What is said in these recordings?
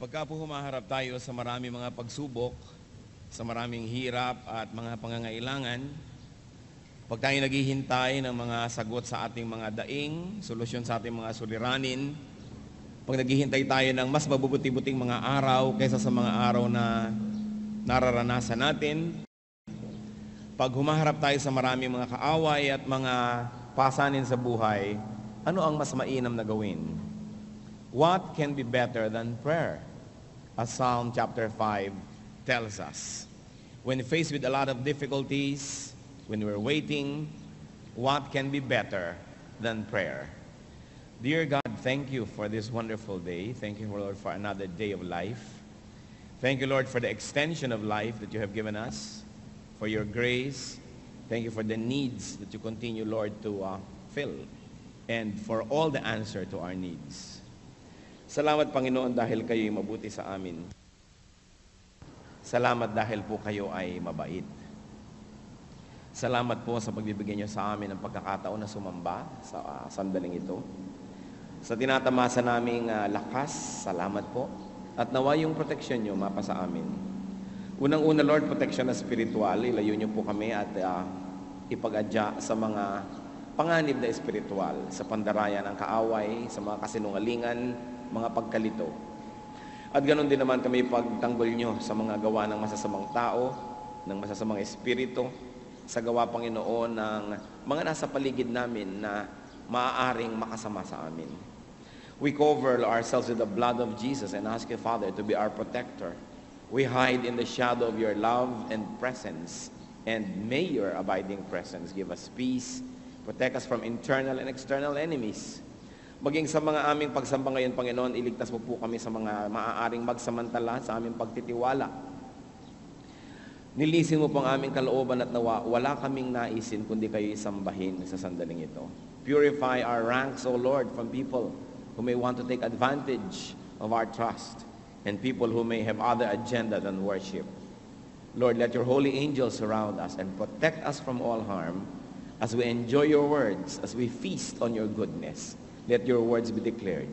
Pagka po humaharap tayo sa maraming mga pagsubok, sa maraming hirap at mga pangangailangan, pag tayo naghihintay ng mga sagot sa ating mga daing, solusyon sa ating mga suliranin, pag naghihintay tayo ng mas mabubuti-buting mga araw kaysa sa mga araw na nararanasan natin, pag humaharap tayo sa maraming mga kaaway at mga pasanin sa buhay, ano ang mas mainam na gawin? What can be better than prayer? As Psalm chapter 5 tells us. When faced with a lot of difficulties, when we're waiting, what can be better than prayer? Dear God, thank you for this wonderful day. Thank you, Lord, for another day of life. Thank you, Lord, for the extension of life that you have given us, for your grace. Thank you for the needs that you continue, Lord, to fill, and for all the answer to our needs. Salamat, Panginoon, dahil kayo'y mabuti sa amin. Salamat dahil po kayo ay mabait. Salamat po sa pagbibigay niyo sa amin ng pagkakataon na sumamba sa sandaling ito. Sa tinatamasa naming lakas, salamat po. At nawa yung proteksyon niyo mapa sa amin. Unang-una, Lord, proteksyon na spiritual. Ilayo niyo po kami at ipag-adya sa mga panganib na espiritual, sa pandarayan ng kaaway, sa mga kasinungalingan, mga pagkalito. At ganoon din naman kami pagtanggol nyo sa mga gawa ng masasamang tao, ng masasamang espiritu, sa gawa, Panginoon, ng mga nasa paligid namin na maaaring makasama sa amin. We cover ourselves with the blood of Jesus and ask you, Father, to be our protector. We hide in the shadow of your love and presence, and may your abiding presence give us peace, protect us from internal and external enemies. Maging sa mga aming pagsamba ngayon, Panginoon, iligtas mo po kami sa mga maaaring magsamantala sa aming pagtitiwala. Nilisin mo po ang aming kalooban at nawa, wala kaming naisin kundi kayo isambahin sa sandaling ito. Purify our ranks, O Lord, from people who may want to take advantage of our trust and people who may have other agenda than worship. Lord, let your holy angels surround us and protect us from all harm as we enjoy your words, as we feast on your goodness. Let your words be declared.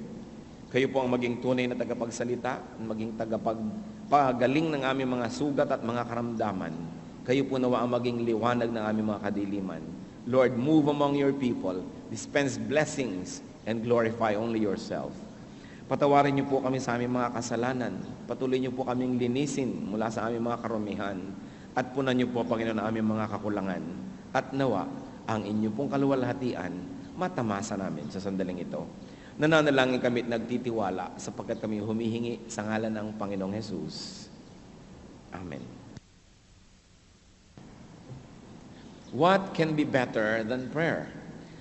Kayo po ang maging tunay na tagapagsalita, maging tagapagpagaling ng aming mga sugat at mga karamdaman. Kayo po nawa ang maging liwanag ng aming mga kadiliman. Lord, move among your people, dispense blessings, and glorify only yourself. Patawarin niyo po kami sa aming mga kasalanan. Patuloy niyo po kaming linisin mula sa aming mga karumihan. At punan niyo po, Panginoon, ang aming mga kakulangan. At nawa, ang inyong pong kaluwalhatian matamasa namin sa sandaling ito. Nananalangin kami at nagtitiwala sapagkat kami humihingi sa ngalan ng Panginoong Jesus. Amen. What can be better than prayer?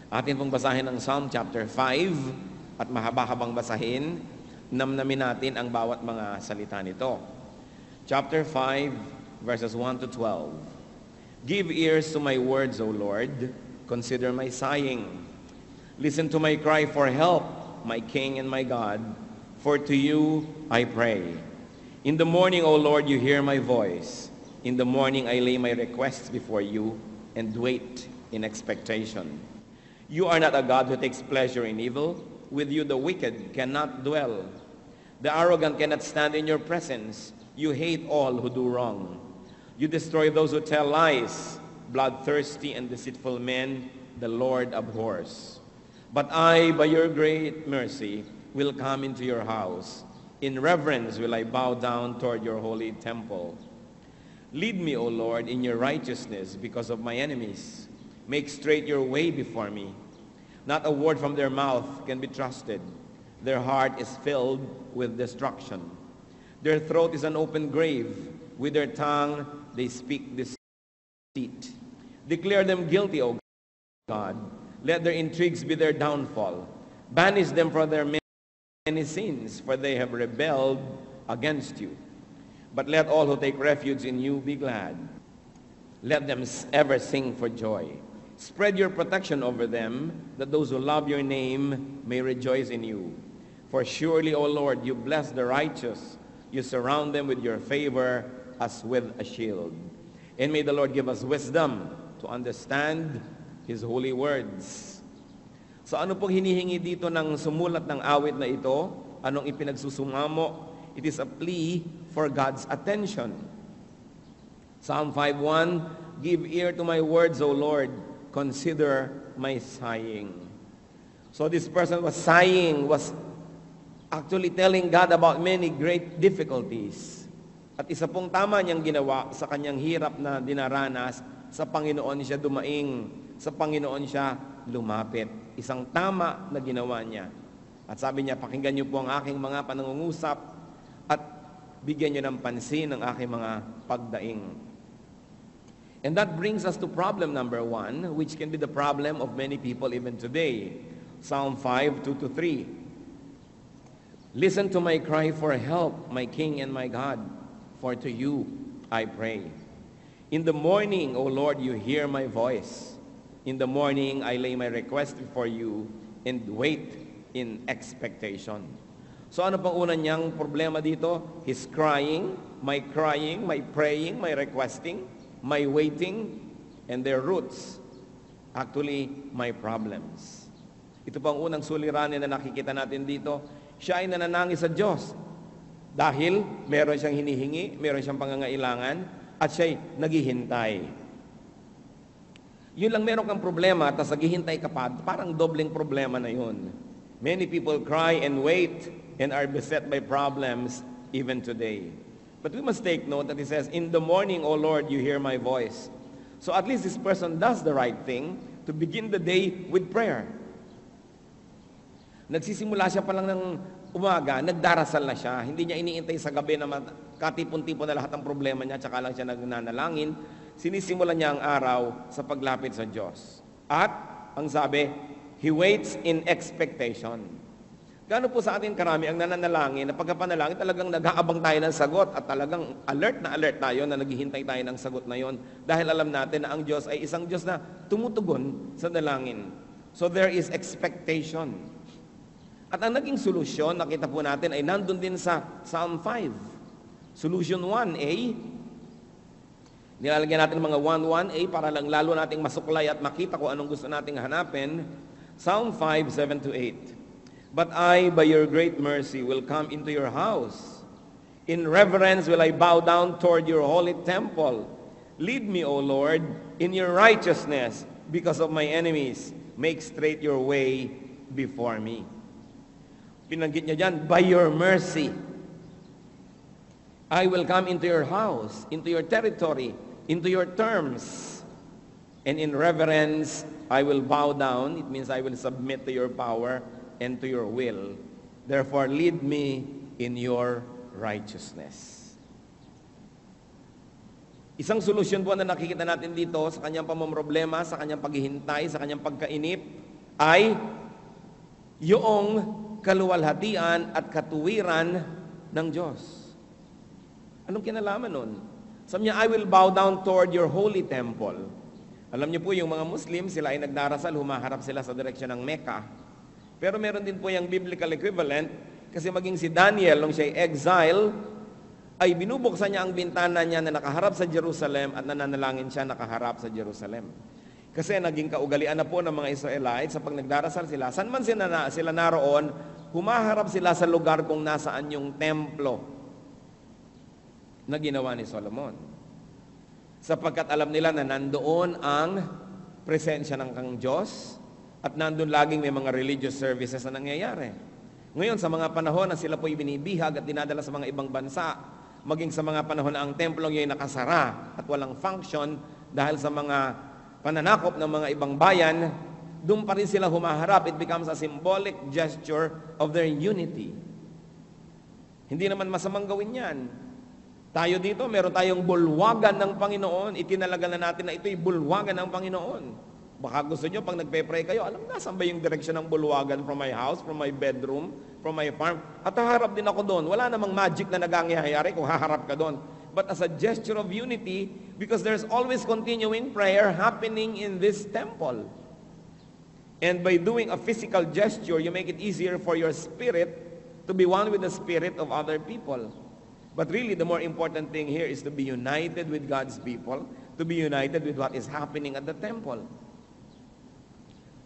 Atin pong basahin ang Psalm chapter 5 at mahaba-habang basahin, namnamin natin ang bawat mga salita nito. Chapter 5, verses 1 to 12. Give ears to my words, O Lord. Consider my sighing. Listen to my cry for help, my King and my God, for to you I pray. In the morning, O Lord, you hear my voice. In the morning I lay my requests before you and wait in expectation. You are not a God who takes pleasure in evil. With you the wicked cannot dwell. The arrogant cannot stand in your presence. You hate all who do wrong. You destroy those who tell lies. Bloodthirsty and deceitful men the Lord abhors. But I, by your great mercy, will come into your house. In reverence will I bow down toward your holy temple. Lead me, O Lord, in your righteousness because of my enemies. Make straight your way before me. Not a word from their mouth can be trusted. Their heart is filled with destruction. Their throat is an open grave. With their tongue they speak deceit. Declare them guilty, O God. Let their intrigues be their downfall. Banish them from their many sins, for they have rebelled against you. But let all who take refuge in you be glad. Let them ever sing for joy. Spread your protection over them, that those who love your name may rejoice in you. For surely, O Lord, you bless the righteous. You surround them with your favor as with a shield. And may the Lord give us wisdom to understand His holy words. So ano pong hinihingi dito ng sumulat ng awit na ito? Anong ipinagsusumamo? it is a plea for God's attention. Psalm 5:1, give ear to my words, O Lord, consider my sighing. So this person was sighing, was actually telling God about many great difficulties. At isa pong tama niyang ginawa sa kanyang hirap na dinaranas, sa Panginoon siya dumaing, sa Panginoon siya lumapit. Isang tama na ginawa niya. At sabi niya, pakinggan niyo po ang aking mga panangungusap at bigyan niyo ng pansin ang aking mga pagdaing. And that brings us to problem number 1, which can be the problem of many people even today. Psalm 5:2-3. Listen to my cry for help, my King and my God, for to you I pray. In the morning, O Lord, you hear my voice. In the morning, I lay my request before you and wait in expectation. So ano pang una niyang problema dito? His crying, my praying, my requesting, my waiting, and their roots, actually, my problems. Ito pang unang suliranin na nakikita natin dito. Siya ay nananangis sa Diyos dahil meron siyang hinihingi, meron siyang pangangailangan, at siya ay naghihintay. Yun lang meron kang problema, tapos naghihintay ka pa, parang dobleng problema na yun. Many people cry and wait and are beset by problems even today. But we must take note that it says, in the morning, O Lord, you hear my voice. So at least this person does the right thing to begin the day with prayer. Nagsisimula siya pa lang ng umaga, nagdarasal na siya. Hindi niya iniintay sa gabi na katipon-tipon na lahat ng problema niya, tsaka lang siya nagnanalangin. Sinisimulan niya ang araw sa paglapit sa Diyos. At, ang sabi, he waits in expectation. Gaano po sa atin karami ang nananalangin na pagkapanalangin talagang nag-aabang tayo ng sagot at talagang alert tayo na naghihintay tayo ng sagot na yon dahil alam natin na ang Diyos ay isang Diyos na tumutugon sa dalangin. So there is expectation. At ang naging solusyon, nakita po natin, ay nandun din sa Psalm 5. Solution 1A, nilalagyan natin mga 1:1A para lang lalo nating masuklay at makita kung anong gusto nating hanapin. Psalm 5:7-8. But I, by your great mercy, will come into your house. In reverence will I bow down toward your holy temple. Lead me, O Lord, in your righteousness because of my enemies. Make straight your way before me. Pinanggit niya dyan, by your mercy. I will come into your house, into your territory, into your terms. And in reverence, I will bow down. It means I will submit to your power and to your will. Therefore, lead me in your righteousness. Isang solusyon po na nakikita natin dito sa kanyang pamomroblema, sa kanyang paghihintay, sa kanyang pagkainip, ay yung kaluwalhatian at katuwiran ng Diyos. Anong kinalaman nun? Sabi niya, I will bow down toward your holy temple. Alam niyo po, yung mga Muslim, sila ay nagdarasal, humaharap sila sa direksyon ng Mecca. Pero meron din po yung biblical equivalent kasi maging si Daniel, nung siya ay exile, ay binubuksan niya ang bintana niya na nakaharap sa Jerusalem at nananalangin siya nakaharap sa Jerusalem. Kasi naging kaugalian na po ng mga Israelites sa pag nagdarasal sila, saan man sila naroon, humaharap sila sa lugar kung nasaan yung templo na ginawa ni Solomon. Sapagkat alam nila na nandoon ang presensya ng kang Diyos, at nandun laging may mga religious services na nangyayari. Ngayon, sa mga panahon na sila po'y binibihag at dinadala sa mga ibang bansa, maging sa mga panahon na ang templong yun nakasara at walang function dahil sa mga pananakop ng mga ibang bayan, doon pa rin sila humaharap. It becomes a symbolic gesture of their unity. Hindi naman masamang gawin yan. Tayo dito, meron tayong bulwagan ng Panginoon. Itinalaga na natin na ito'y bulwagan ng Panginoon. Baka gusto nyo, pag nagpe-pray kayo, alam na, saan ba yung direksyon ng bulwagan from my house, from my bedroom, from my farm? At haharap din ako doon. Wala namang magic na nagangyayari kung haharap ka doon. But as a gesture of unity, because there's always continuing prayer happening in this temple. And by doing a physical gesture, you make it easier for your spirit to be one with the spirit of other people. But really, the more important thing here is to be united with God's people, to be united with what is happening at the temple.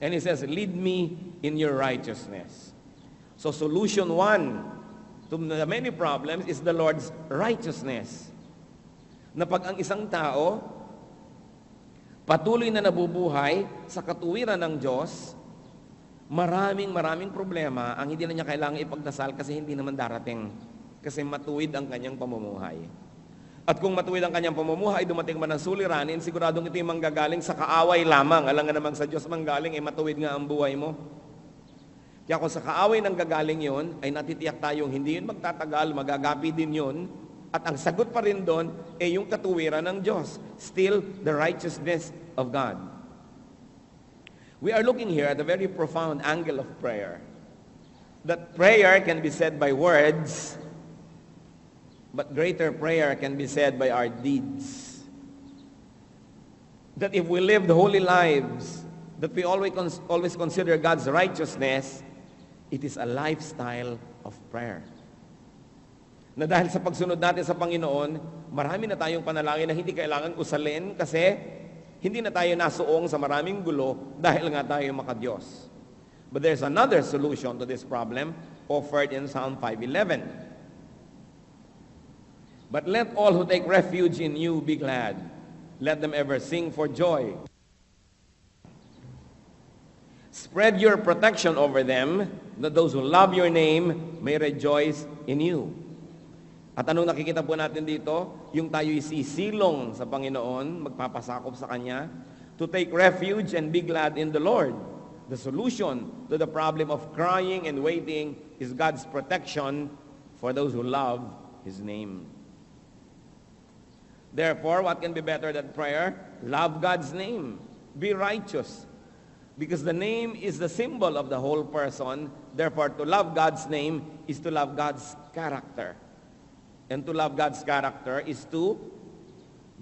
And he says, lead me in your righteousness. So solution 1, to the many problems is the Lord's righteousness. Na pag ang isang tao patuloy na nabubuhay sa katuwiran ng Diyos, maraming problema ang hindi na niya kailangan ipagdasal kasi hindi naman darating. Kasi matuwid ang kanyang pamumuhay. At kung matuwid ang kanyang pamumuhay, dumating man ang suliranin, siguradong ito yung manggagaling sa kaaway lamang. Alam nga namang sa Diyos manggaling, matuwid nga ang buhay mo. Kaya kung sa kaaway nang gagaling yon, ay natitiyak tayong hindi yun magtatagal, magagapi din yun. At ang sagot pa rin doon ay yung katuwiran ng Diyos. Still, the righteousness of God. We are looking here at a very profound angle of prayer. That prayer can be said by words, but greater prayer can be said by our deeds. That if we live the holy lives, that we always consider God's righteousness, it is a lifestyle of prayer. Na dahil sa pagsunod natin sa Panginoon, marami na tayong panalangin na hindi kailangan usalin kasi hindi na tayo nasuong sa maraming gulo dahil nga tayo makadiyos. But there's another solution to this problem offered in Psalm 5:11. But let all who take refuge in you be glad. Let them ever sing for joy. Spread your protection over them, that those who love your name may rejoice in you. At anong nakikita po natin dito? Yung tayo'y sisilong sa Panginoon, magpapasakop sa Kanya, to take refuge and be glad in the Lord. The solution to the problem of crying and waiting is God's protection for those who love His name. Therefore, what can be better than prayer? Love God's name. Be righteous. Because the name is the symbol of the whole person. Therefore, to love God's name is to love God's character. And to love God's character is to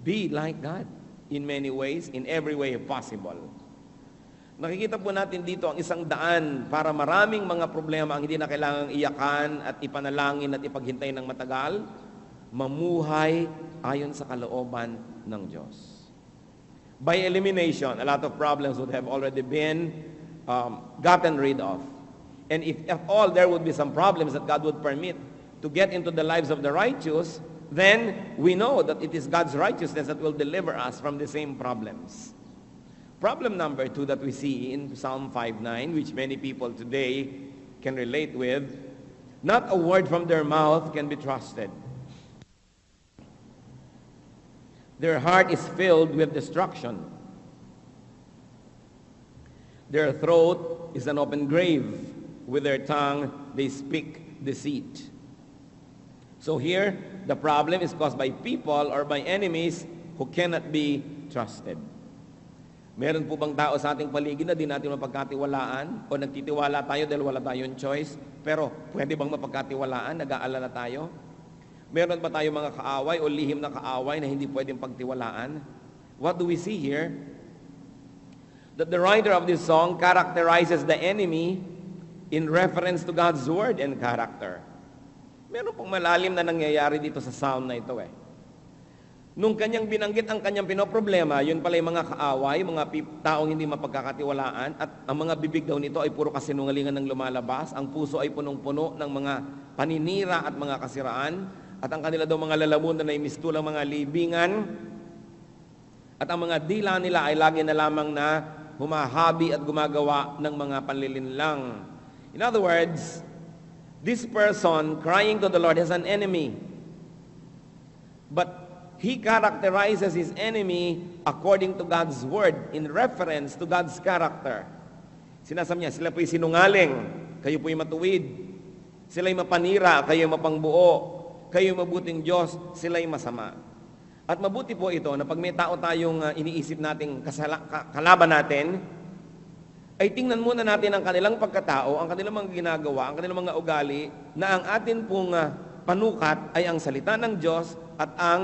be like God in many ways, in every way possible. Nakikita po natin dito ang isang daan para maraming mga problema ang hindi na kailangang iyakan at ipanalangin at ipaghintay ng matagal, mamuhay ayon sa kalooban ng Diyos. By elimination, a lot of problems would have already been gotten rid of. And if at all there would be some problems that God would permit to get into the lives of the righteous, then we know that it is God's righteousness that will deliver us from the same problems. Problem number 2 that we see in Psalm 5:9, which many people today can relate with, not a word from their mouth can be trusted. Their heart is filled with destruction. Their throat is an open grave. With their tongue they speak deceit. So here, the problem is caused by people or by enemies who cannot be trusted. Meron po bang tao sa ating paligid na di natin mapagkatiwalaan? O nagtitiwala tayo dahil wala tayong choice? Pero pwede bang mapagkatiwalaan? Nag-aalala tayo? Meron ba tayo mga kaaway o lihim na kaaway na hindi pwedeng pagtiwalaan? What do we see here? That the writer of this song characterizes the enemy in reference to God's word and character. Meron pong malalim na nangyayari dito sa psalm na ito Nung kanyang binanggit ang kanyang pinoproblema, yun pala yung mga kaaway, mga taong hindi mapagkakatiwalaan, at ang mga bibig daw nito ay puro kasinungalingan ng lumalabas, ang puso ay punong-puno ng mga paninira at mga kasiraan, at ang kanila daw mga lalamunan ay mistulang mga libingan, at ang mga dila nila ay lagi na lamang na humahabi at gumagawa ng mga panlilinlang. In other words, this person crying to the Lord has an enemy. But he characterizes his enemy according to God's word, in reference to God's character. Sinasabi niya, sila po'y sinungaling, kayo po'y matuwid. Sila'y mapanira, kayo mapangbuo. Kayo mabuting Diyos, sila'y masama. At mabuti po ito na pag may tao tayong iniisip nating kalaban natin, ay tingnan muna natin ang kanilang pagkatao, ang kanilang mga ginagawa, ang kanilang mga ugali, na ang atin pong panukat ay ang salita ng Diyos at ang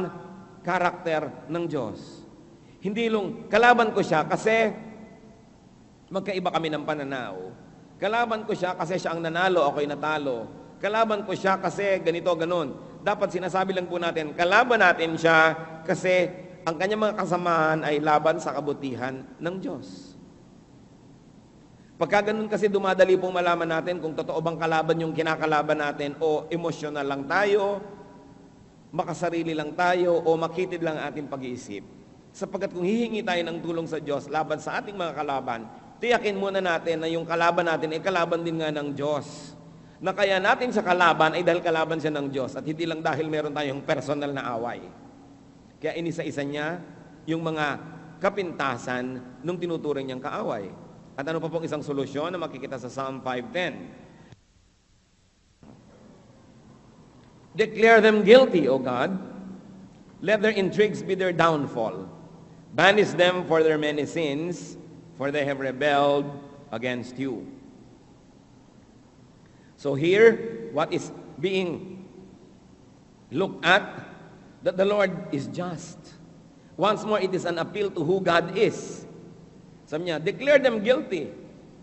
karakter ng Diyos. Hindi lang, kalaban ko siya kasi magkaiba kami ng pananaw. Kalaban ko siya kasi siya ang nanalo, ako'y natalo. Kalaban ko siya kasi ganito, ganon. Dapat sinasabi lang po natin, kalaban natin siya kasi ang kanyang mga kasamahan ay laban sa kabutihan ng Diyos. Pagka ganun kasi dumadali pong malaman natin kung totoo bang kalaban yung kinakalaban natin o emosyonal lang tayo, makasarili lang tayo o makitid lang ating pag-iisip. Sapagkat kung hihingi tayo ng tulong sa Diyos laban sa ating mga kalaban, tiyakin muna natin na yung kalaban natin ay kalaban din nga ng Diyos. Na kaya natin sa kalaban ay dahil kalaban siya ng Diyos at hindi lang dahil meron tayong personal na away. Kaya inisa-isa niya yung mga kapintasan nung tinuturing niyang kaaway. At ano pa pong isang solusyon na makikita sa Psalm 5:10? Declare them guilty, O God. Let their intrigues be their downfall. Banish them for their many sins, for they have rebelled against you. So here, what is being looked at, that the Lord is just. Once more, it is an appeal to who God is. Sabi niya, declare them guilty.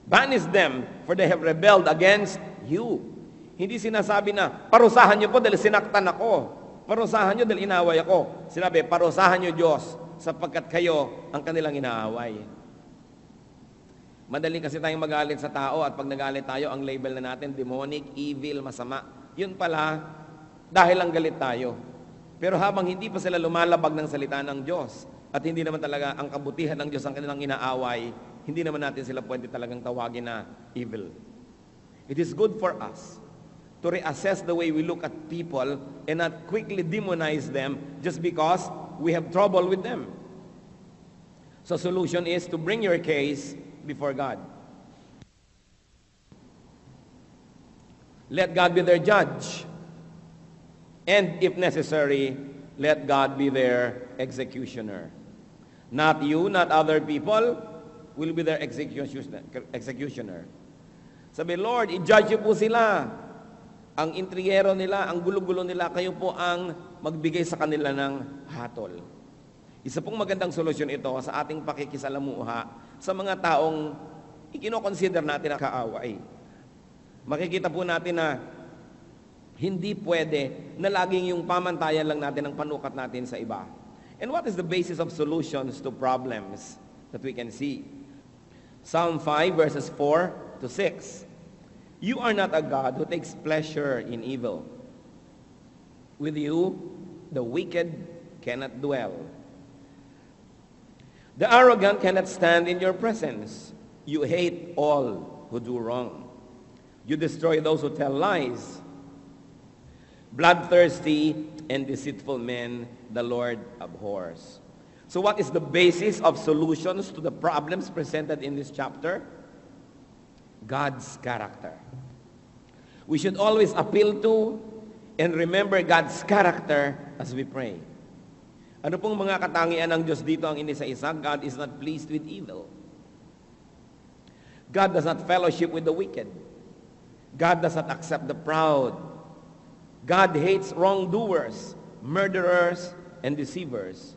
Banish them, for they have rebelled against you. Hindi sinasabi na, parusahan niyo po dahil sinaktan ako. Parusahan niyo dahil inaway ako. Sinabi, parusahan niyo Diyos, sapagkat kayo ang kanilang inaaway. Madali kasi tayong magalit sa tao at pag nagalit tayo, ang label na natin, demonic, evil, masama. Yun pala, dahil lang galit tayo. Pero habang hindi pa sila lumalabag ng salita ng Diyos, at hindi naman talaga ang kabutihan ng Diyos ang kanilang inaaway, hindi naman natin sila pwede talagang tawagin na evil. It is good for us to reassess the way we look at people and not quickly demonize them just because we have trouble with them. So solution is to bring your case before God. Let God be their judge. And if necessary, let God be their executioner. Not you, not other people will be their executioner. Sabi, Lord, i-judge po sila. Ang intrigero nila, ang gulo-gulo nila, kayo po ang magbigay sa kanila ng hatol. Isa pong magandang solusyon ito sa ating pakikisalamuha sa mga taong ikinoconsider natin na kaaway. Makikita po natin na hindi pwede na laging yung pamantayan lang natin ang panukat natin sa iba. And what is the basis of solutions to problems that we can see? Psalm 5 verses 4 to 6. You are not a God who takes pleasure in evil. With you, the wicked cannot dwell. The arrogant cannot stand in your presence. You hate all who do wrong. You destroy those who tell lies. Bloodthirsty and deceitful men the Lord abhors. So what is the basis of solutions to the problems presented in this chapter? God's character. We should always appeal to and remember God's character as we pray. Ano pong mga katangian ng Diyos dito ang inisa-isa? God is not pleased with evil. God does not fellowship with the wicked. God does not accept the proud. God hates wrongdoers, murderers, and deceivers.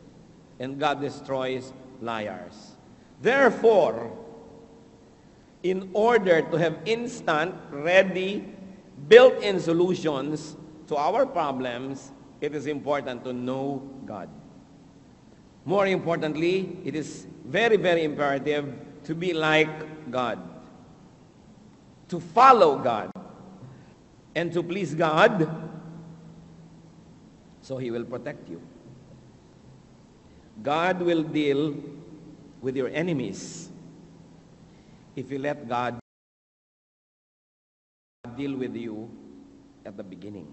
And God destroys liars. Therefore, in order to have instant, ready, built-in solutions to our problems, it is important to know God. More importantly, it is very, very imperative to be like God, to follow God, and to please God, so He will protect you. God will deal with your enemies if you let God deal with you at the beginning.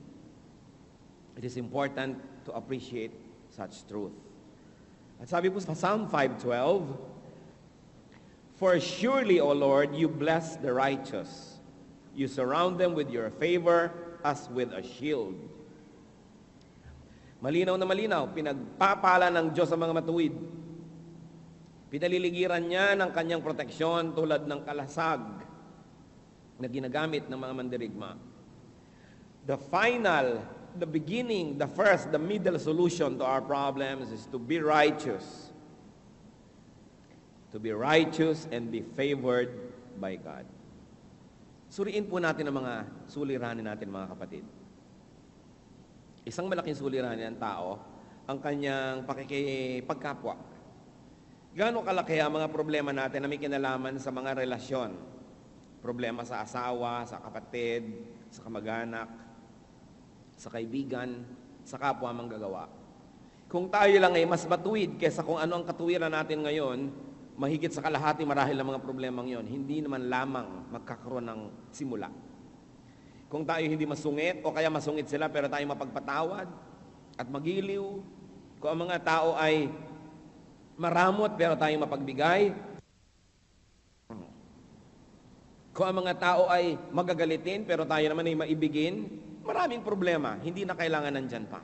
It is important to appreciate such truth. At sabi po sa Psalm 5:12, for surely, O Lord, you bless the righteous. You surround them with your favor as with a shield. Malinaw na malinaw, pinagpapala ng Diyos sa mga matuwid. Pinaliligiran niya ng kanyang proteksyon tulad ng kalasag na ginagamit ng mga mandirigma. The final, the beginning, the first, the middle solution to our problems is to be righteous. To be righteous and be favored by God. Suriin po natin ang mga suliranin natin, mga kapatid. Isang malaking suliranin ng tao, ang kanyang pakikipagkapwa. Gaano kalaki ang mga problema natin na may kinalaman sa mga relasyon? Problema sa asawa, sa kapatid, sa kamag-anak, sa kaibigan, sa kapwa manggagawa. Kung tayo lang ay mas matuwid kaysa kung ano ang katuwiran natin ngayon, mahigit sa kalahati marahil ang mga problemang yon, hindi naman lamang magkakaroon ng simula. Kung tayo hindi masungit, o kaya masungit sila pero tayo mapagpatawad at magiliw, kung ang mga tao ay maramot pero tayo mapagbigay, kung ang mga tao ay magagalitin pero tayo naman ay maibigin, maraming problema, hindi na kailangan nandyan pa.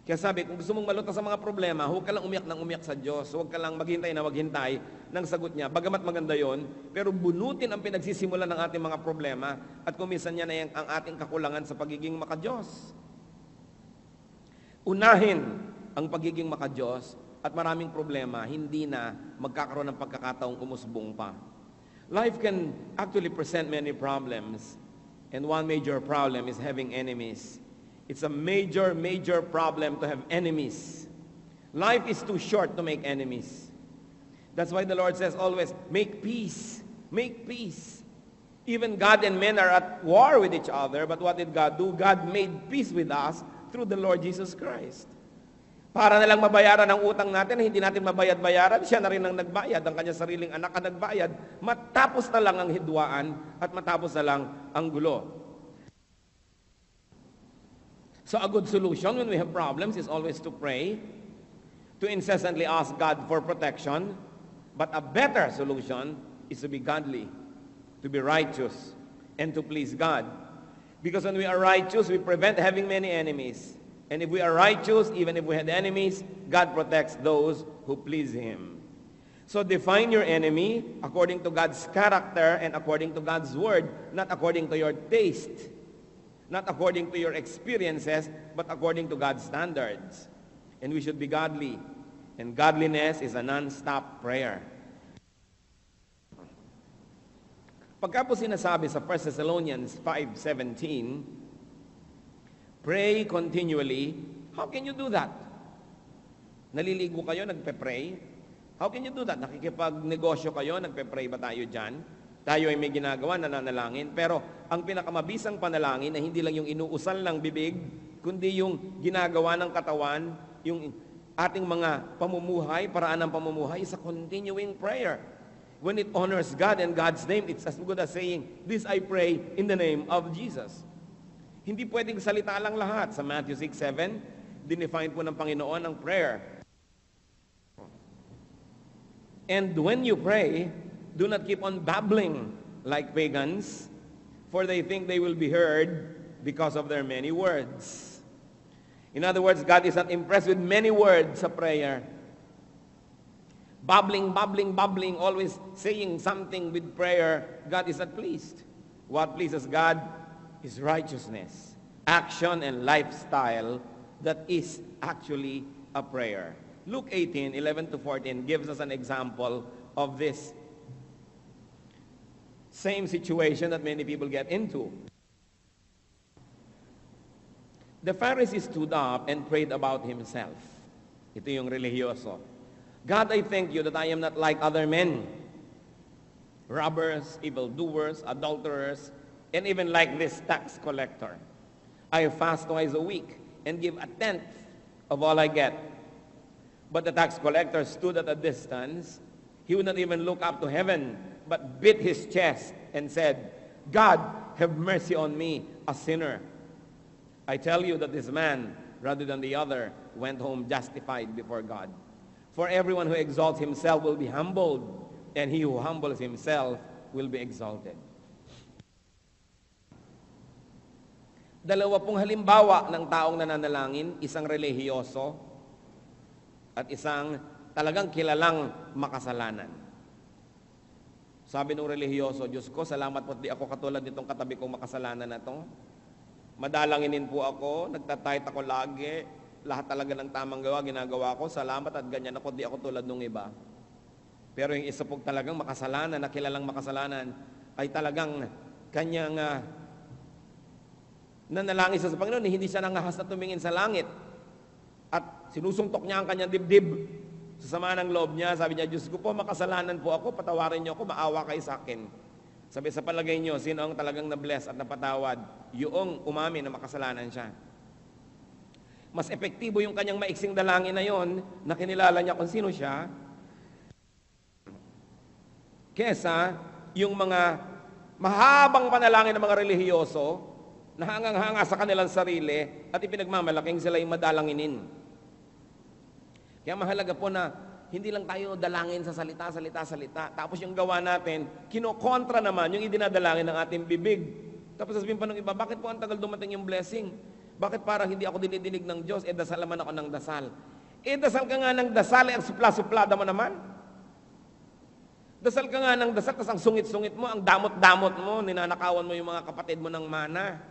Kaya sabi, kung gusto mong malutas sa mga problema, huwag ka lang umiyak ng umiyak sa Diyos, huwag ka lang maghintay na maghintay ng sagot niya. Bagamat maganda yon, pero bunutin ang pinagsisimulan ng ating mga problema at kumisan niya na ang ating kakulangan sa pagiging maka-Diyos. Unahin ang pagiging maka-Diyos at maraming problema, hindi na magkakaroon ng pagkakataong umusbong pa. Life can actually present many problems, and one major problem is having enemies. It's a major problem to have enemies. Life is too short to make enemies. That's why the Lord says always, make peace. Make peace. Even God and men are at war with each other, but what did God do? God made peace with us through the Lord Jesus Christ. Para na lang mabayaran ang utang natin, hindi natin mabayad-bayaran, siya na rin ang nagbayad, ang kanyang sariling anak ang nagbayad. Matapos na lang ang hidwaan at matapos na lang ang gulo. So a good solution when we have problems is always to pray, to incessantly ask God for protection, but a better solution is to be godly, to be righteous, and to please God. Because when we are righteous, we prevent having many enemies. And if we are righteous, even if we had enemies, God protects those who please Him. So define your enemy according to God's character and according to God's word, not according to your taste, not according to your experiences, but according to God's standards. And we should be godly. And godliness is a non-stop prayer. Pagka po sinasabi sa 1 Thessalonians 5:17, pray continually. How can you do that? Naliligo kayo, nagpe-pray? How can you do that? Nakikipag-negosyo kayo, nagpe-pray ba tayo dyan? Tayo ay may ginagawa, nananalangin. Pero ang pinakamabisang panalangin na hindi lang yung inuusal ng bibig, kundi yung ginagawa ng katawan, yung ating mga pamumuhay, paraan ng pamumuhay, is a continuing prayer. When it honors God and God's name, it's as good as saying, this I pray in the name of Jesus. Hindi pwedeng salita lang lahat. Sa Matthew 6:7, dinefine po ng Panginoon ang prayer. And when you pray, do not keep on babbling like pagans, for they think they will be heard because of their many words. In other words, God is not impressed with many words sa prayer. Babbling, always saying something with prayer, God is not pleased. What pleases God is righteousness, action and lifestyle that is actually a prayer. Luke 18:11-14 gives us an example of this same situation that many people get into. The Pharisee stood up and prayed about himself. Ito yung relihiyoso. God, I thank you that I am not like other men, robbers, evildoers, adulterers, and even like this tax collector. I fast twice a week and give a tenth of all I get. But the tax collector stood at a distance. He would not even look up to heaven, but beat his chest and said, God, have mercy on me, a sinner. I tell you that this man, rather than the other, went home justified before God. For everyone who exalts himself will be humbled, and he who humbles himself will be exalted. Dalawa pong halimbawa ng taong nananalangin, isang relihiyoso at isang talagang kilalang makasalanan. Sabi ng relihiyoso, Diyos ko, salamat po di ako katulad nitong katabi kong makasalanan na to. Madalanginin po ako, nagtatayt ako lagi, lahat talaga ng tamang gawa, ginagawa ko, salamat at ganyan ako, di ako tulad nung iba. Pero yung isa pong talagang makasalanan, na kilalang makasalanan, ay talagang kanyang nanalangin sa Panginoon, hindi siya nangahas na tumingin sa langit. At sinusungtok niya ang kanyang dibdib. Sa sama ng loob niya, sabi niya, Diyos ko po, makasalanan po ako, patawarin niyo ako, maawa kayo sa akin. Sabi sa palagay nyo, sino ang talagang na-bless at napatawad? Yung umamin na makasalanan siya. Mas epektibo yung kanyang maiksing dalangin na yon, na kinilala niya kung sino siya, kesa yung mga mahabang panalangin ng mga relihiyoso na hangang-hanga sa kanilang sarili at ipinagmamalaking sila yung madalanginin. Kaya mahalaga po na hindi lang tayo dalangin sa salita. Tapos yung gawa natin, kinokontra naman yung idinadalangin ng ating bibig. Tapos sasabihin pa ng iba, bakit po ang tagal dumating yung blessing? Bakit parang hindi ako dinidinig ng Diyos? Dasal naman ako ng dasal. Dasal ka nga ng dasal, at supla-suplada mo naman. Dasal ka nga ng dasal, tapos ang sungit-sungit mo, ang damot-damot mo, ninanakawan mo yung mga kapatid mo ng mana.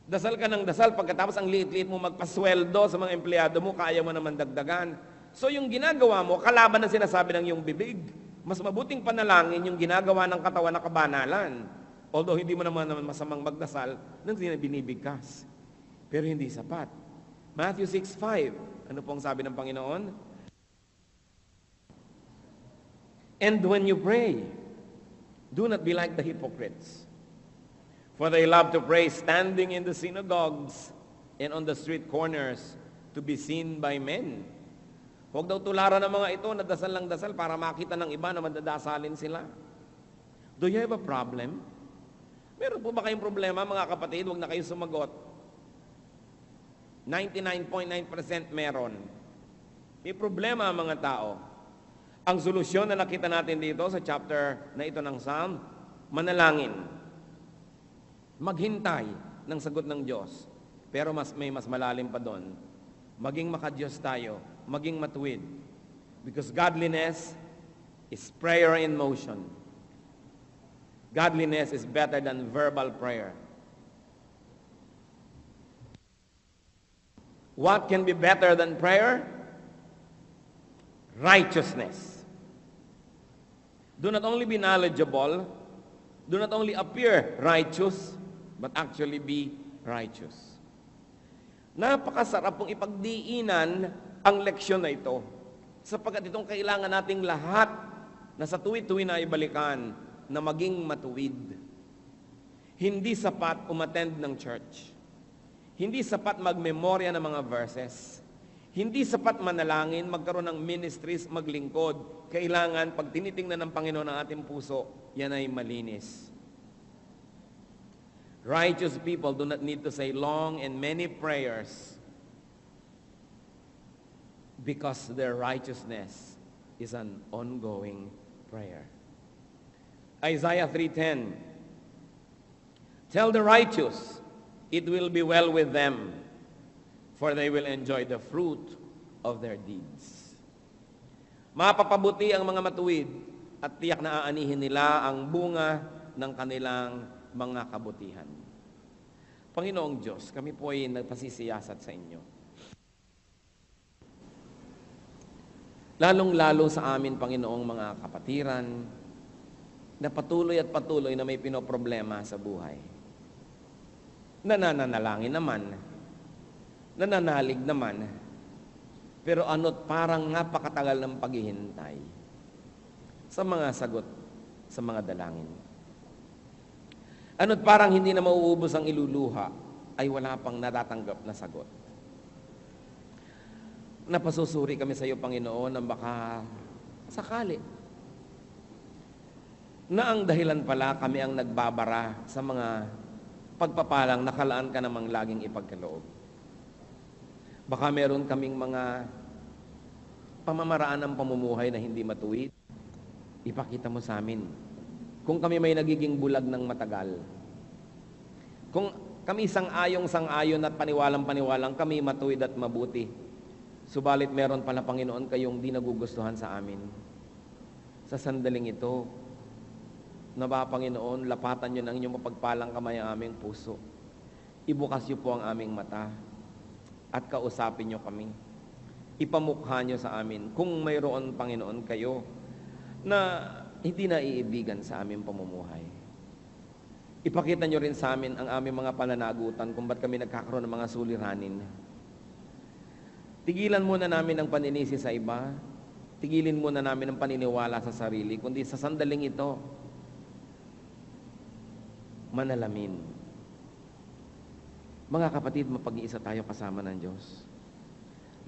Dasal ka ng dasal, pagkatapos ang liit-liit mo magpasweldo sa mga empleyado mo, kaya mo naman dagdagan. So yung ginagawa mo, kalaban na sinasabi ng iyong bibig. Mas mabuting panalangin yung ginagawa ng katawan na kabanalan. Although hindi mo naman masamang magdasal, nang binibigkas. Pero hindi sapat. Matthew 6:5, ano pong sabi ng Panginoon? And when you pray, do not be like the hypocrites. For they love to pray standing in the synagogues and on the street corners to be seen by men. Huwag daw tularan ng mga ito na dasal lang dasal para makita ng iba na madadasalin sila. Do you have a problem? Meron po ba kayong problema, mga kapatid? Huwag na kayo sumagot. 99.9% meron. May problema ang mga tao. Ang solusyon na nakita natin dito sa chapter na ito ng Psalm, manalangin. Maghintay ng sagot ng Diyos. Pero may mas malalim pa doon. Maging makadiyos tayo. Maging matuwid. Because godliness is prayer in motion. Godliness is better than verbal prayer. What can be better than prayer? Righteousness. Do not only be knowledgeable, do not only appear righteous, but actually be righteous. Napakasarap pong ipagdiinan ang leksyon na ito, sapagkat itong kailangan nating lahat na sa tuwi-tuwi na ibalikan na maging matuwid. Hindi sapat umattend ng church. Hindi sapat magmemorya ng mga verses. Hindi sapat manalangin, magkaroon ng ministries, maglingkod. Kailangan, pag tinitingnan ng Panginoon ang ating puso, yan ay malinis. Righteous people do not need to say long and many prayers because their righteousness is an ongoing prayer. Isaiah 3:10, tell the righteous, it will be well with them, for they will enjoy the fruit of their deeds. Mapapabuti ang mga matuwid at tiyak na aanihin nila ang bunga ng kanilang mga kabutihan. Panginoong Diyos, kami po ay nagpasisiyasat sa inyo. Lalong-lalo sa amin, Panginoong mga kapatiran, na patuloy at patuloy na may pinoproblema sa buhay. Nananalangin naman, nananalig naman, pero ano't parang napakatagal ng paghihintay sa mga sagot sa mga dalangin. Ano't parang hindi na mauubos ang iluluha ay wala pang natatanggap na sagot. Napasusuri kami sa iyo, Panginoon, na baka sakali na ang dahilan pala kami ang nagbabara sa mga pagpapalang nakalaan ka namang laging ipagkaloob. Baka meron kaming mga pamamaraan ng pamumuhay na hindi matuwid. Ipakita mo sa amin. Kung kami may nagiging bulag ng matagal. Kung kami sang-ayon at paniwalang kami matuwid at mabuti. Subalit meron pala, Panginoon, kayong di nagugustuhan sa amin. Sa sandaling ito, na ba, Panginoon, lapatan niyo ng inyong mapagpalang kamay ang aming puso. Ibukas niyo po ang aming mata at kausapin niyo kami. Ipamukha niyo sa amin kung mayroon, Panginoon, kayo na hindi naiibigan sa aming pamumuhay. Ipakita niyo rin sa amin ang aming mga pananagutan kung ba't kami nagkakaroon ng mga suliranin. Tigilan muna namin ang paninisi sa iba. Tigilin muna namin ang paniniwala sa sarili, kundi sa sandaling ito, manalamin. Mga kapatid, mapag-iisa tayo kasama ng Diyos.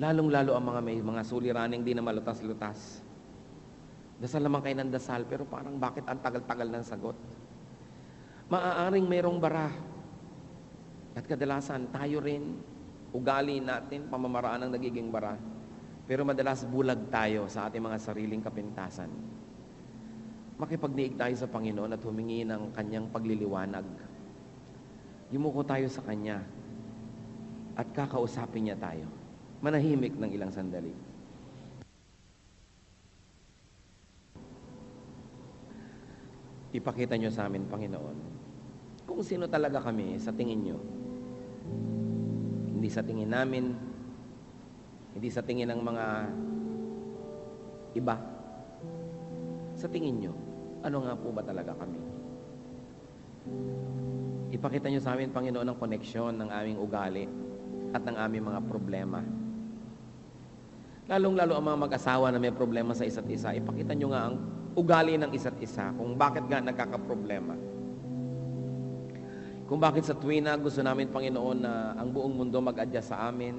Lalong-lalo ang mga may mga suliraning di na malutas-lutas. Dasal naman kayo ng dasal, pero parang bakit ang tagal-tagal ng sagot? Maaaring mayroong bara. At kadalasan, tayo rin, ugali natin, pamamaraan ang nagiging bara. Pero madalas bulag tayo sa ating mga sariling kapintasan. Makipagdiig tayo sa Panginoon at humingi ng Kanyang pagliliwanag. Yumuko tayo sa Kanya at kakausapin niya tayo. Manahimik ng ilang sandali. Ipakita niyo sa amin, Panginoon, kung sino talaga kami sa tingin niyo. Hindi sa tingin namin, hindi sa tingin ng mga iba. Sa tingin niyo, ano nga po ba talaga kami? Ipakita niyo sa amin, Panginoon, ang koneksyon ng aming ugali at ng aming mga problema. Lalong-lalo ang mga mag-asawa na may problema sa isa't isa, ipakita nyo nga ang ugali ng isa't isa, kung bakit nga nagkakaproblema. Kung bakit sa tuwina gusto namin, Panginoon, na ang buong mundo mag-adjust sa amin.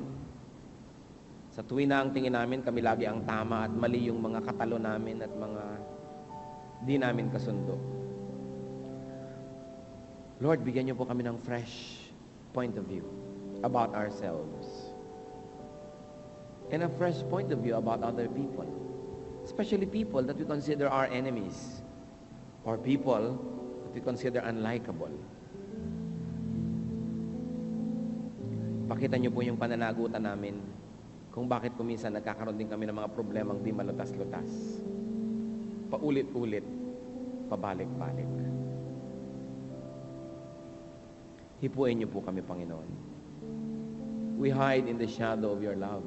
Sa tuwina ang tingin namin, kami lagi ang tama at mali yung mga katalo namin at mga di namin kasundo. Lord, bigyan niyo po kami ng fresh point of view about ourselves. And a fresh point of view about other people. Especially people that we consider our enemies. Or people that we consider unlikable. Pakita niyo po yung pananagutan namin kung bakit kuminsan nagkakaroon din kami ng mga problemang di malutas-lutas. Paulit-ulit, pabalik-balik. Hipuin niyo po kami, Panginoon. We hide in the shadow of your love.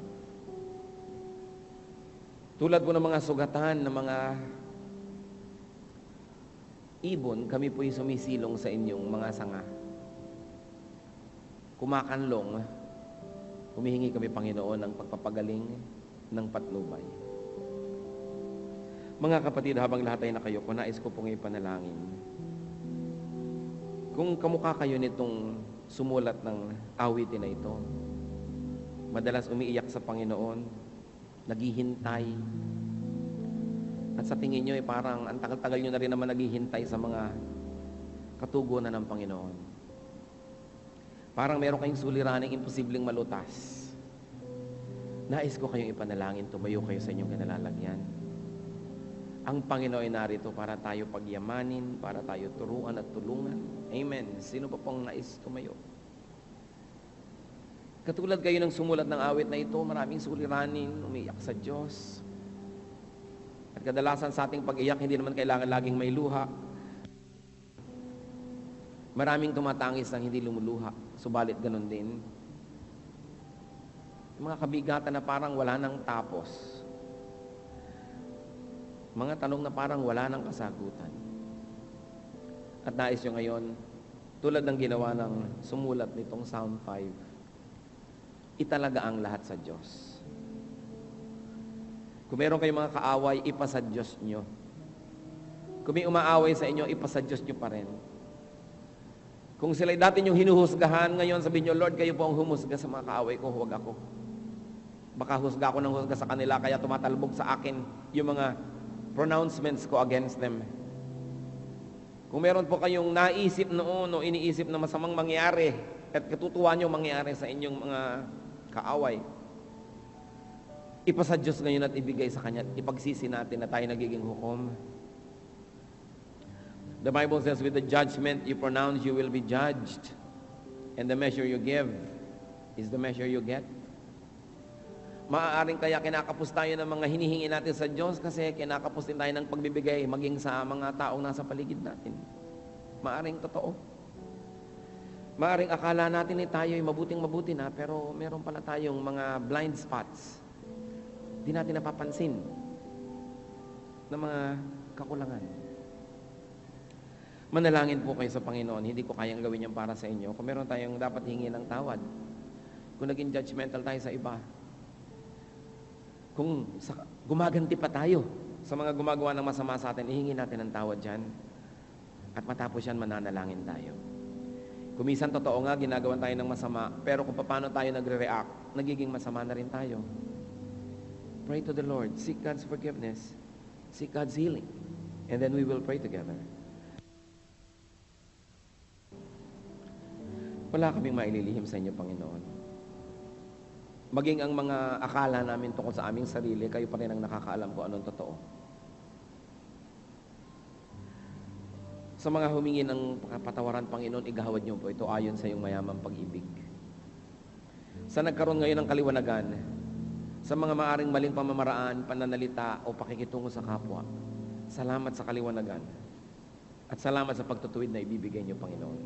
Tulad po ng mga sugatan ng mga ibon, kami po'y sumisilong sa inyong mga sanga. Kumakanlong, humihingi kami, Panginoon, ng pagpapagaling ng patnubay. Mga kapatid, habang lahat ay nakayuko, nais ko pong ipanalangin. Kung kamukha kayo nitong sumulat ng awitin na ito, madalas umiiyak sa Panginoon, naghihintay. At sa tingin nyo, parang ang tagal-tagal nyo na rin naman naghihintay sa mga katugunan ng Panginoon. Parang meron kayong suliraning imposibleng malutas. Nais ko kayong ipanalangin, tumayo kayo sa inyong kinalalagyan. Ang Panginoon ay narito para tayo pagyamanin, para tayo turuan at tulungan. Amen. Sino pa pong nais tumayo? Katulad kayo ng sumulat ng awit na ito, maraming suliranin, umiyak sa Diyos. At kadalasan sa ating pag-iyak, hindi naman kailangan laging may luha. Maraming tumatangis ng hindi lumuluha, subalit ganun din. Mga kabigatan na parang wala nang tapos. Mga tanong na parang wala nang kasagutan. At nais nyo ngayon, tulad ng ginawa ng sumulat nitong Psalm 5, italaga ang lahat sa Diyos. Kung meron kayong mga kaaway, ipasa Diyos nyo. Kung may umaaway sa inyo, ipasa Diyos nyo pa rin. Kung sila'y dati nyong hinuhusgahan, ngayon sabihin nyo, Lord, kayo po ang humusga sa mga kaaway ko, huwag ako. Baka husga ako ng husga sa kanila, kaya tumatalbog sa akin yung mga pronouncements ko against them. Kung meron po kayong naisip noon o iniisip na masamang mangyari at katutuwa nyo mangyari sa inyong mga kaaway, ipasa Diyos ngayon at ibigay sa Kanya at ipagsisi natin na tayo nagiging hukom. The Bible says, with the judgment you pronounce, you will be judged. And the measure you give is the measure you get. Maaaring kaya kinakapos tayo ng mga hinihingi natin sa Diyos kasi kinakapos din tayo ng pagbibigay maging sa mga taong nasa paligid natin. Maaaring totoo. Maaaring akala natin tayo'y mabuting-mabuti na, pero meron pala tayong mga blind spots. Di natin napapansin na mga kakulangan. Manalangin po kayo sa Panginoon. Hindi ko kayang gawin yan para sa inyo. Kung meron tayong dapat hingi ng tawad, kung naging judgmental tayo sa iba, kung gumaganti pa tayo sa mga gumagawa ng masama sa atin, ihingi natin ng tawad dyan. At matapos yan, mananalangin tayo. Kumisan totoo nga, ginagawan tayo ng masama, pero kung paano tayo nagre-react, nagiging masama na rin tayo. Pray to the Lord. Seek God's forgiveness. Seek God's healing. And then we will pray together. Wala kaming maililihim sa inyo, Panginoon. Maging ang mga akala namin tungkol sa aming sarili, kayo pa rin ang nakakaalam kung anong totoo. Sa mga humingi ng patawaran, Panginoon, igahawad niyo po ito ayon sa iyong mayamang pag-ibig. Sa nagkaroon ngayon ng kaliwanagan, sa mga maaring maling pamamaraan, pananalita o pakikitungo sa kapwa, salamat sa kaliwanagan at salamat sa pagtutuwid na ibibigay niyo, Panginoon.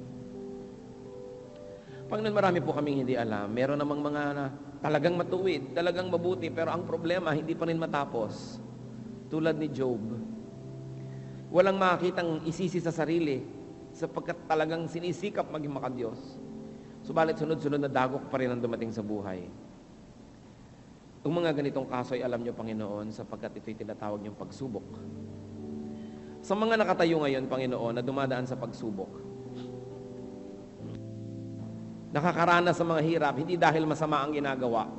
Panginoon, marami po kaming hindi alam. Meron namang mga talagang matuwid, talagang mabuti, pero ang problema, hindi pa rin matapos. Tulad ni Job. Walang makakitang isisi sa sarili sapagkat talagang sinisikap maging makadiyos. Subalit sunod-sunod na dagok pa rin ang dumating sa buhay. Ang mga ganitong kaso ay alam niyo, Panginoon, sapagkat ito'y tinatawag niyong pagsubok. Sa mga nakatayo ngayon, Panginoon, na dumadaan sa pagsubok, nakakaranas sa mga hirap, hindi dahil masama ang ginagawa,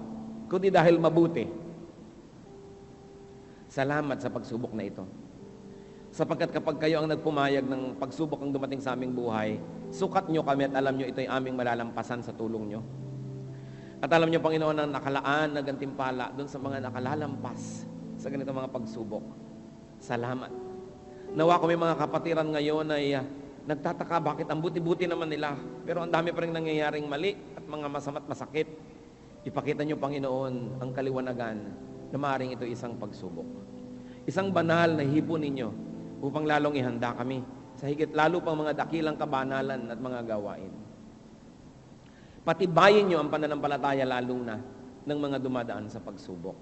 kundi dahil mabuti. Salamat sa pagsubok na ito. Sapagkat kapag kayo ang nagpumayag ng pagsubok ang dumating sa aming buhay, sukat nyo kami at alam nyo ito'y aming malalampasan sa tulong nyo. At alam nyo, Panginoon, ang nakalaan na gantimpala doon sa mga nakalalampas sa ganitong mga pagsubok. Salamat. Nawa ko may mga kapatiran ngayon ay nagtataka bakit ang buti-buti naman nila, pero ang dami pa rin nangyayaring mali at mga masama't masakit. Ipakita nyo, Panginoon, ang kaliwanagan na maaaring ito isang pagsubok. Isang banal na hipon ninyo upang lalong ihanda kami sa higit lalo pang mga dakilang kabanalan at mga gawain. Patibayin nyo ang pananampalataya lalo na ng mga dumadaan sa pagsubok.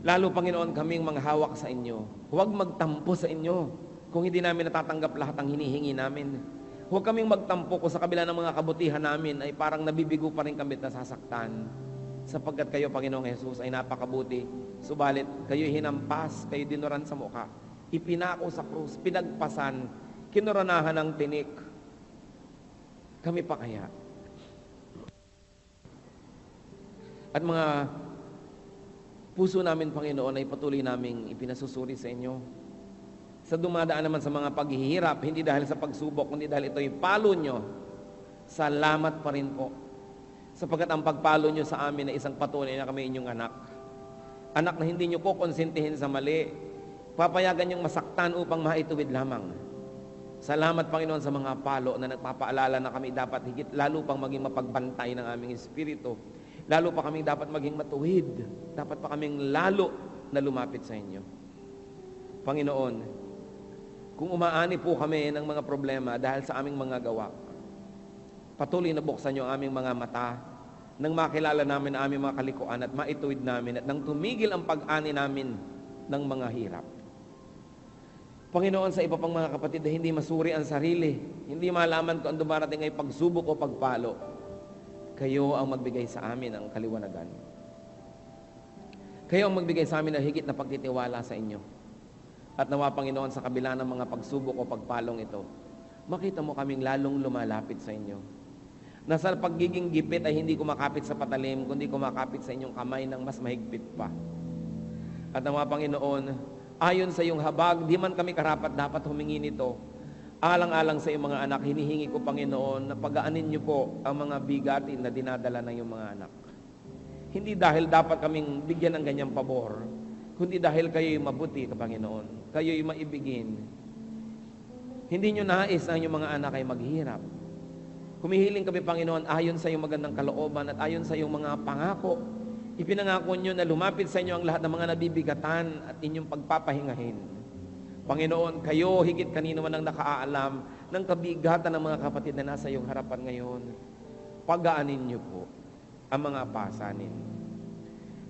Lalo, Panginoon, kaming mga hawak sa inyo. Huwag magtampo sa inyo kung hindi namin natatanggap lahat ang hinihingi namin. Huwag kaming magtampo kung sa kabila ng mga kabutihan namin ay parang nabibigo pa rin kami at nasasaktan. Sapagkat kayo, Panginoong Jesus, ay napakabuti. Subalit, kayo hinampas, kayo dinuran sa mukha. Ipinako sa krus, pinagpasan, kinuranahan ng tinik. Kami pa kaya? At mga puso namin, Panginoon, ay patuloy naming ipinasusuri sa inyo. Sa dumadaan naman sa mga paghihirap, hindi dahil sa pagsubok, kundi dahil ito'y palo nyo, salamat pa rin po. Sapagkat ang pagpalo nyo sa amin ay isang patunay na kami inyong anak. Anak na hindi nyo ko konsintihin sa mali, papayagan niyong masaktan upang maituwid lamang. Salamat, Panginoon, sa mga palo na nagpapaalala na kami dapat higit lalo pang maging mapagbantay ng aming espiritu. Lalo pa kaming dapat maging matuwid. Dapat pa kaming lalo na lumapit sa inyo. Panginoon, kung umaani po kami ng mga problema dahil sa aming mga gawa, patuloy na buksan niyo ang aming mga mata nang makilala namin ang aming mga kalikuan at maituwid namin at nang tumigil ang pag-ani namin ng mga hirap. Panginoon, sa iba pang mga kapatid na hindi masuri ang sarili, hindi malaman kung ang dumarating ay pagsubok o pagpalo, kayo ang magbigay sa amin ng kaliwanagan. Kayo ang magbigay sa amin ng higit na pagtitiwala sa inyo. At nawa, Panginoon, sa kabila ng mga pagsubok o pagpalong ito, makita mo kaming lalong lumalapit sa inyo. Na sa pagiging gipit ay hindi kumakapit sa patalim, kundi kumakapit sa inyong kamay ng mas mahigpit pa. At nawa, Panginoon, ayon sa iyong habag, di man kami karapat dapat humingi nito. Alang-alang sa iyong mga anak, hinihingi ko, Panginoon, na pagaanin niyo po ang mga bigatin na dinadala ng iyong mga anak. Hindi dahil dapat kaming bigyan ng ganyang pabor, kundi dahil kayo'y mabuti, Panginoon. Kayo'y maibigin. Hindi niyo nais na inyong mga anak ay maghirap. Humihiling kami, Panginoon, ayon sa iyong magandang kalooban at ayon sa iyong mga pangako. Ipinangako niyo na lumapit sa inyo ang lahat ng mga nabibigatan at inyong pagpapahingahin. Panginoon, kayo higit kanino man ang nakaalam ng kabigatan ng mga kapatid na nasa iyong harapan ngayon. Pagaanin niyo po ang mga pasanin.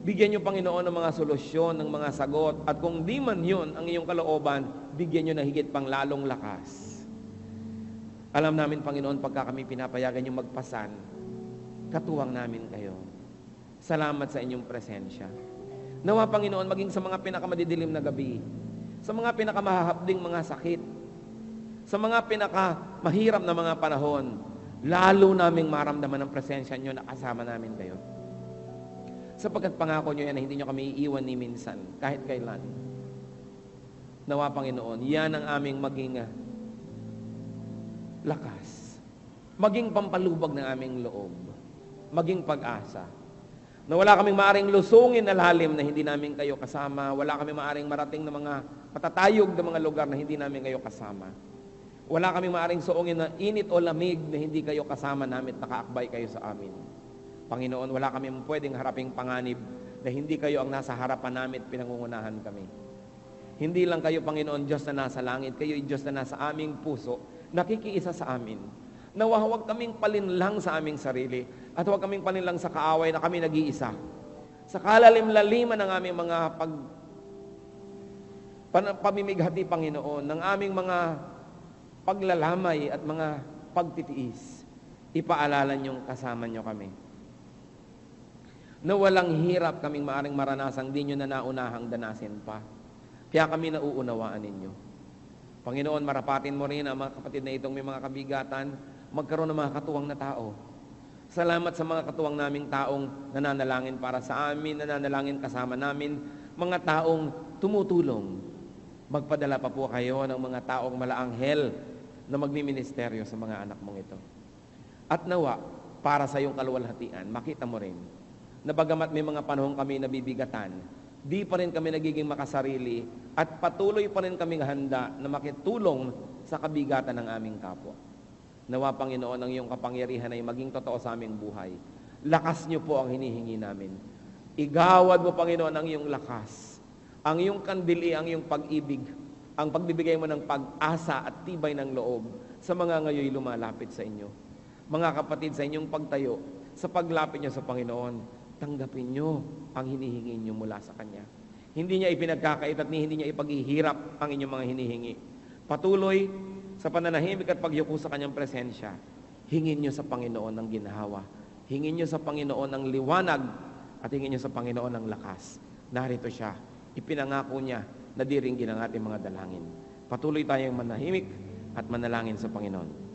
Bigyan niyo, Panginoon, ng mga solusyon, ng mga sagot, at kung di man yun ang iyong kalooban, bigyan niyo na higit pang lalong lakas. Alam namin, Panginoon, pagka kami pinapayagan niyo magpasan, katuwang namin kayo. Salamat sa inyong presensya. Nawa, Panginoon, maging sa mga pinakamadidilim na gabi, sa mga pinakamahahabding mga sakit, Sa mga mahirap na mga panahon, lalo naming maramdaman ang presensya nyo na kasama namin kayo. Sapagkat pangako nyo yan na hindi nyo kami iiwan ni minsan, kahit kailan. Nawa Panginoon, yan ang aming maging lakas. Maging pampalubag ng aming loob. Maging pag-asa. Na wala kaming maaring lusungin na lalim na hindi namin kayo kasama. Wala kaming maaring marating na mga matatayog na mga lugar na hindi namin kayo kasama. Wala kaming maaring suungin na init o lamig na hindi kayo kasama namin at nakaakbay kayo sa amin. Panginoon, wala kaming pwedeng haraping panganib na hindi kayo ang nasa harapan namin at pinangungunahan kami. Hindi lang kayo, Panginoon, Diyos na nasa langit. Kayo ay Diyos na nasa aming puso, nakikiisa sa amin. Nawa huwag kaming palinlang sa aming sarili at huwag kaming palinlang sa kaaway na kami nag-iisa. Sa kalalim-laliman ng aming mga pamimighati, Panginoon, ng aming mga paglalamay at mga pagtitiis, ipaalala niyong kasama niyo kami. Na walang hirap kaming maaring maranasang di nyo na naunahang danasin pa. Kaya kami nauunawaan ninyo. Panginoon, marapatin mo rin ang mga kapatid na itong may mga kabigatan, magkaroon ng mga katuwang na tao. Salamat sa mga katuwang naming taong nananalangin para sa amin, nananalangin kasama namin, mga taong tumutulong. Magpadala pa po kayo ng mga taong malaanghel na magmiministeryo sa mga anak mong ito. At nawa, para sa iyong kaluwalhatian, makita mo rin na bagamat may mga panahon kami nabibigatan, di pa rin kami nagiging makasarili at patuloy pa rin kaming handa na makitulong sa kabigatan ng aming kapwa. Nawa, Panginoon, ang iyong kapangyarihan ay maging totoo sa aming buhay. Lakas niyo po ang hinihingi namin. Igawad mo, Panginoon, ang iyong lakas, ang iyong kandili, ang iyong pag-ibig, ang pagbibigay mo ng pag-asa at tibay ng loob sa mga ngayoy lumalapit sa inyo. Mga kapatid, sa inyong pagtayo, sa paglapit niyo sa Panginoon, tanggapin nyo ang hinihingi nyo mula sa Kanya. Hindi niya ipinagkakait at hindi niya ipaghihirap ang inyong mga hinihingi. Patuloy sa pananahimik at pagyuko sa Kanyang presensya, hingin nyo sa Panginoon ng ginhawa. Hingin nyo sa Panginoon ng liwanag at hingin nyo sa Panginoon ng lakas. Narito siya. Ipinangako niya na diringgin ang ating mga dalangin. Patuloy tayong manahimik at manalangin sa Panginoon.